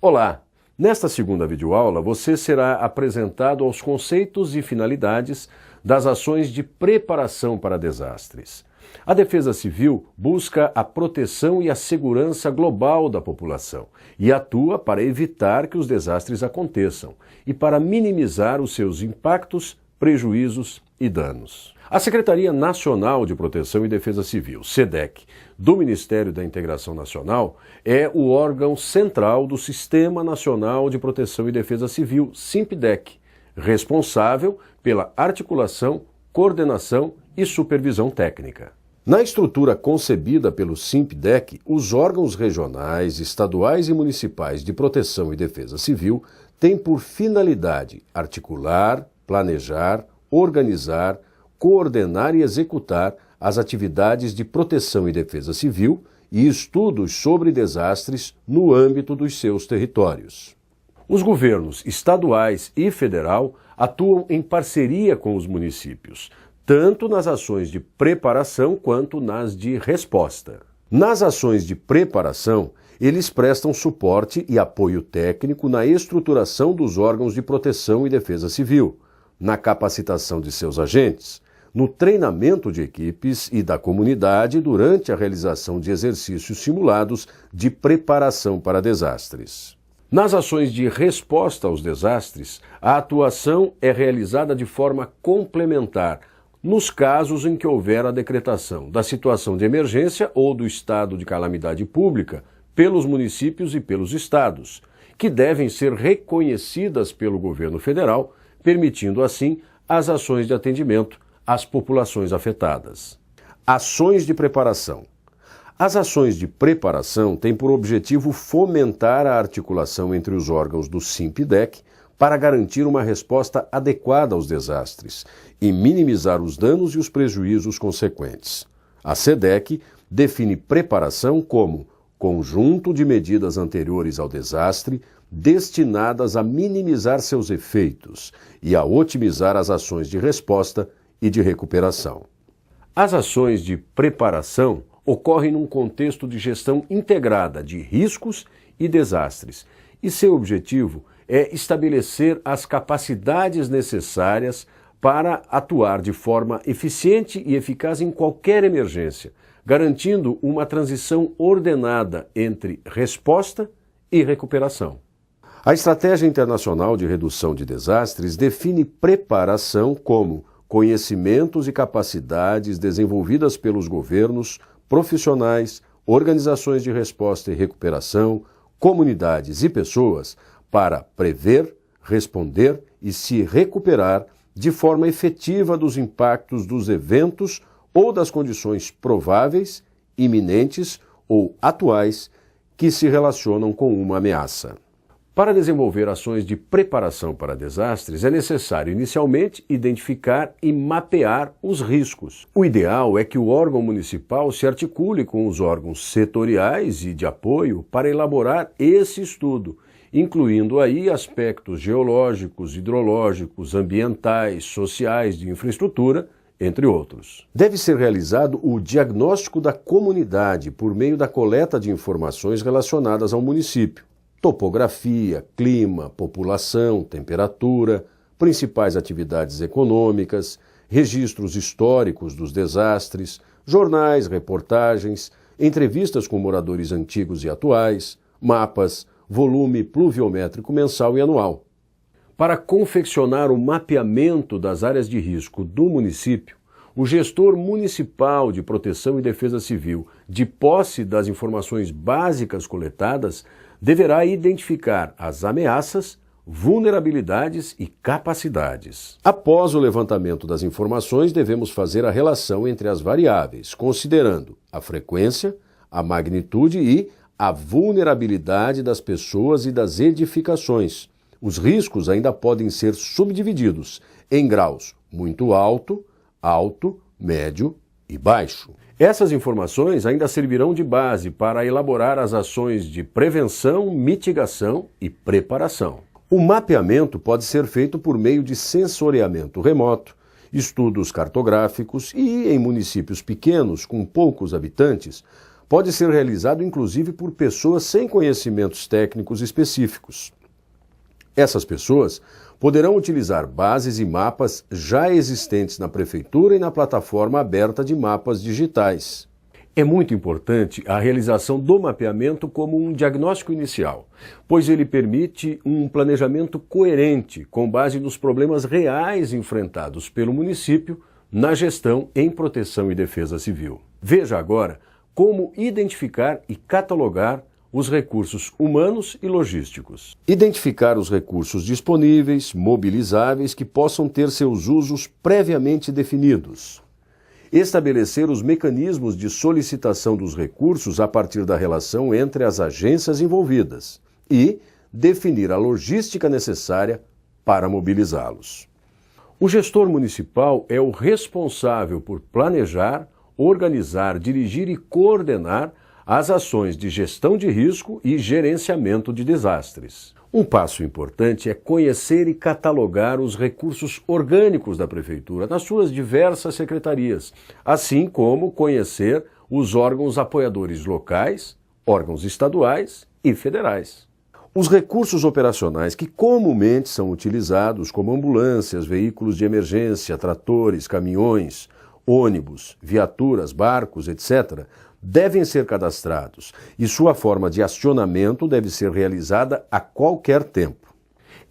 Olá! Nesta segunda videoaula, você será apresentado aos conceitos e finalidades das ações de preparação para desastres. A Defesa Civil busca a proteção e a segurança global da população e atua para evitar que os desastres aconteçam e para minimizar os seus impactos, prejuízos e danos. A Secretaria Nacional de Proteção e Defesa Civil, SEDEC, do Ministério da Integração Nacional, é o órgão central do Sistema Nacional de Proteção e Defesa Civil, SINPDEC, responsável pela articulação, coordenação e supervisão técnica. Na estrutura concebida pelo SINPDEC, os órgãos regionais, estaduais e municipais de proteção e defesa civil têm por finalidade articular, planejar, organizar, coordenar e executar as atividades de proteção e defesa civil e estudos sobre desastres no âmbito dos seus territórios. Os governos estaduais e federal atuam em parceria com os municípios, tanto nas ações de preparação quanto nas de resposta. Nas ações de preparação, eles prestam suporte e apoio técnico na estruturação dos órgãos de proteção e defesa civil, na capacitação de seus agentes, no treinamento de equipes e da comunidade durante a realização de exercícios simulados de preparação para desastres. Nas ações de resposta aos desastres, a atuação é realizada de forma complementar, nos casos em que houver a decretação da situação de emergência ou do estado de calamidade pública pelos municípios e pelos estados, que devem ser reconhecidas pelo governo federal, permitindo assim as ações de atendimento às populações afetadas. Ações de preparação. As ações de preparação têm por objetivo fomentar a articulação entre os órgãos do SINPDEC para garantir uma resposta adequada aos desastres e minimizar os danos e os prejuízos consequentes. A SEDEC define preparação como conjunto de medidas anteriores ao desastre destinadas a minimizar seus efeitos e a otimizar as ações de resposta e de recuperação. As ações de preparação ocorrem num contexto de gestão integrada de riscos e desastres, e seu objetivo é estabelecer as capacidades necessárias para atuar de forma eficiente e eficaz em qualquer emergência, garantindo uma transição ordenada entre resposta e recuperação. A Estratégia Internacional de Redução de Desastres define preparação como conhecimentos e capacidades desenvolvidas pelos governos, profissionais, organizações de resposta e recuperação, comunidades e pessoas para prever, responder e se recuperar de forma efetiva dos impactos dos eventos ou das condições prováveis, iminentes ou atuais que se relacionam com uma ameaça. Para desenvolver ações de preparação para desastres, é necessário inicialmente identificar e mapear os riscos. O ideal é que o órgão municipal se articule com os órgãos setoriais e de apoio para elaborar esse estudo, incluindo aí aspectos geológicos, hidrológicos, ambientais, sociais, de infraestrutura, entre outros. Deve ser realizado o diagnóstico da comunidade por meio da coleta de informações relacionadas ao município. Topografia, clima, população, temperatura, principais atividades econômicas, registros históricos dos desastres, jornais, reportagens, entrevistas com moradores antigos e atuais, mapas, volume pluviométrico mensal e anual. Para confeccionar o mapeamento das áreas de risco do município, o gestor municipal de proteção e defesa civil, de posse das informações básicas coletadas, deverá identificar as ameaças, vulnerabilidades e capacidades. Após o levantamento das informações, devemos fazer a relação entre as variáveis, considerando a frequência, a magnitude e a vulnerabilidade das pessoas e das edificações. Os riscos ainda podem ser subdivididos em graus muito alto, alto, médio e baixo. Essas informações ainda servirão de base para elaborar as ações de prevenção, mitigação e preparação. O mapeamento pode ser feito por meio de sensoriamento remoto, estudos cartográficos e, em municípios pequenos com poucos habitantes, pode ser realizado inclusive por pessoas sem conhecimentos técnicos específicos. Essas pessoas poderão utilizar bases e mapas já existentes na Prefeitura e na plataforma aberta de mapas digitais. É muito importante a realização do mapeamento como um diagnóstico inicial, pois ele permite um planejamento coerente com base nos problemas reais enfrentados pelo município na gestão em proteção e defesa civil. Veja agora como identificar e catalogar os recursos humanos e logísticos. Identificar os recursos disponíveis, mobilizáveis, que possam ter seus usos previamente definidos. Estabelecer os mecanismos de solicitação dos recursos a partir da relação entre as agências envolvidas e definir a logística necessária para mobilizá-los. O gestor municipal é o responsável por planejar, organizar, dirigir e coordenar as ações de gestão de risco e gerenciamento de desastres. Um passo importante é conhecer e catalogar os recursos orgânicos da Prefeitura nas suas diversas secretarias, assim como conhecer os órgãos apoiadores locais, órgãos estaduais e federais. Os recursos operacionais que comumente são utilizados, como ambulâncias, veículos de emergência, tratores, caminhões, ônibus, viaturas, barcos, etc., devem ser cadastrados e sua forma de acionamento deve ser realizada a qualquer tempo.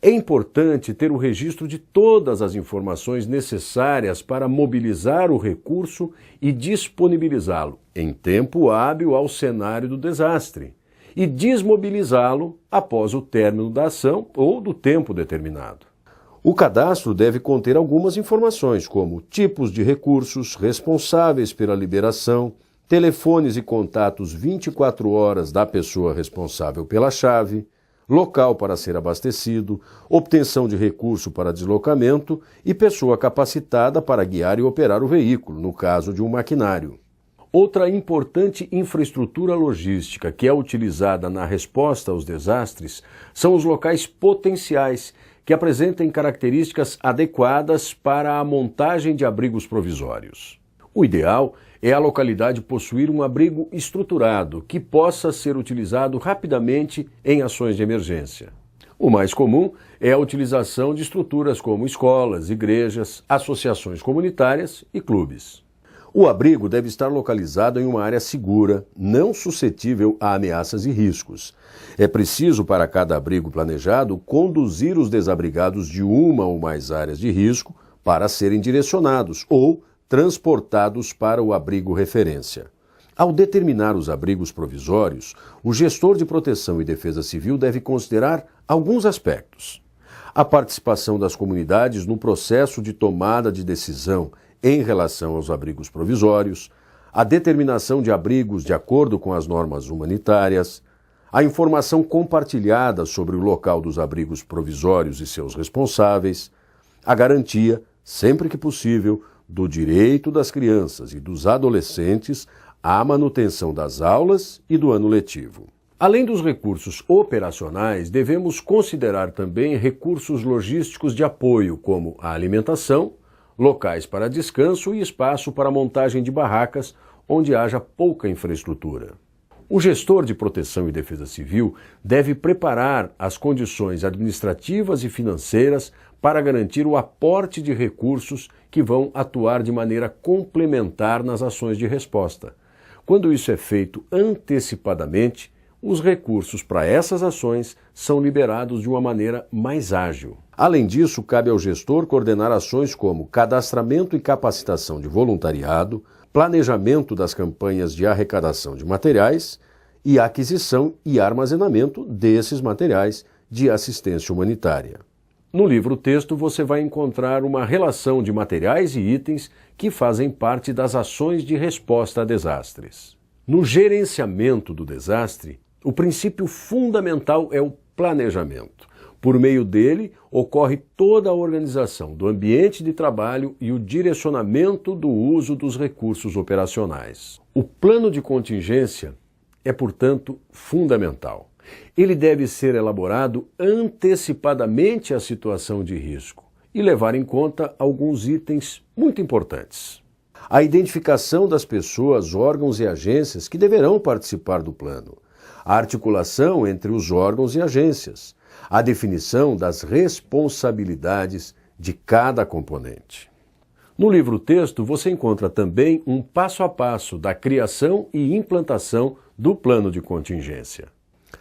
É importante ter o registro de todas as informações necessárias para mobilizar o recurso e disponibilizá-lo em tempo hábil ao cenário do desastre e desmobilizá-lo após o término da ação ou do tempo determinado. O cadastro deve conter algumas informações, como tipos de recursos, responsáveis pela liberação, telefones e contatos 24 horas da pessoa responsável pela chave, local para ser abastecido, obtenção de recurso para deslocamento e pessoa capacitada para guiar e operar o veículo, no caso de um maquinário. Outra importante infraestrutura logística que é utilizada na resposta aos desastres são os locais potenciais, que apresentem características adequadas para a montagem de abrigos provisórios. O ideal é a localidade possuir um abrigo estruturado que possa ser utilizado rapidamente em ações de emergência. O mais comum é a utilização de estruturas como escolas, igrejas, associações comunitárias e clubes. O abrigo deve estar localizado em uma área segura, não suscetível a ameaças e riscos. É preciso, para cada abrigo planejado, conduzir os desabrigados de uma ou mais áreas de risco para serem direcionados ou transportados para o abrigo referência. Ao determinar os abrigos provisórios, o gestor de proteção e defesa civil deve considerar alguns aspectos: a participação das comunidades no processo de tomada de decisão em relação aos abrigos provisórios, a determinação de abrigos de acordo com as normas humanitárias, a informação compartilhada sobre o local dos abrigos provisórios e seus responsáveis, a garantia, sempre que possível, do direito das crianças e dos adolescentes à manutenção das aulas e do ano letivo. Além dos recursos operacionais, devemos considerar também recursos logísticos de apoio, como a alimentação, locais para descanso e espaço para montagem de barracas onde haja pouca infraestrutura. O gestor de proteção e defesa civil deve preparar as condições administrativas e financeiras para garantir o aporte de recursos que vão atuar de maneira complementar nas ações de resposta. Quando isso é feito antecipadamente, os recursos para essas ações são liberados de uma maneira mais ágil. Além disso, cabe ao gestor coordenar ações como cadastramento e capacitação de voluntariado, planejamento das campanhas de arrecadação de materiais e aquisição e armazenamento desses materiais de assistência humanitária. No livro-texto você vai encontrar uma relação de materiais e itens que fazem parte das ações de resposta a desastres. No gerenciamento do desastre, o princípio fundamental é o planejamento. Por meio dele, ocorre toda a organização do ambiente de trabalho e o direcionamento do uso dos recursos operacionais. O plano de contingência é, portanto, fundamental. Ele deve ser elaborado antecipadamente à situação de risco e levar em conta alguns itens muito importantes. A identificação das pessoas, órgãos e agências que deverão participar do plano. A articulação entre os órgãos e agências. A definição das responsabilidades de cada componente. No livro-texto, você encontra também um passo a passo da criação e implantação do plano de contingência.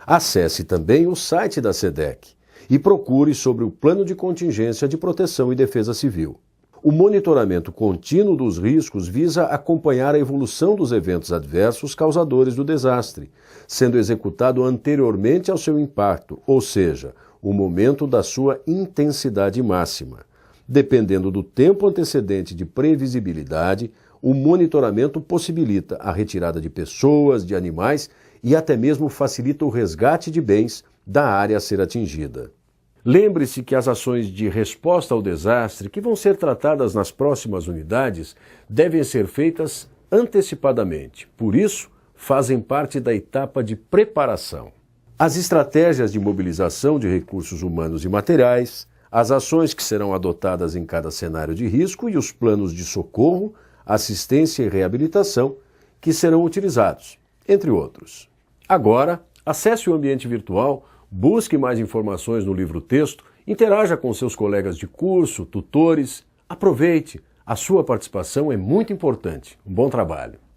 Acesse também o site da SEDEC e procure sobre o Plano de Contingência de Proteção e Defesa Civil. O monitoramento contínuo dos riscos visa acompanhar a evolução dos eventos adversos causadores do desastre, sendo executado anteriormente ao seu impacto, ou seja, o momento da sua intensidade máxima. Dependendo do tempo antecedente de previsibilidade, o monitoramento possibilita a retirada de pessoas, de animais e até mesmo facilita o resgate de bens da área a ser atingida. Lembre-se que as ações de resposta ao desastre, que vão ser tratadas nas próximas unidades, devem ser feitas antecipadamente. Por isso, fazem parte da etapa de preparação. As estratégias de mobilização de recursos humanos e materiais, as ações que serão adotadas em cada cenário de risco e os planos de socorro, assistência e reabilitação que serão utilizados, entre outros. Agora, acesse o ambiente virtual, busque mais informações no livro-texto, interaja com seus colegas de curso, tutores. Aproveite, a sua participação é muito importante. Um bom trabalho!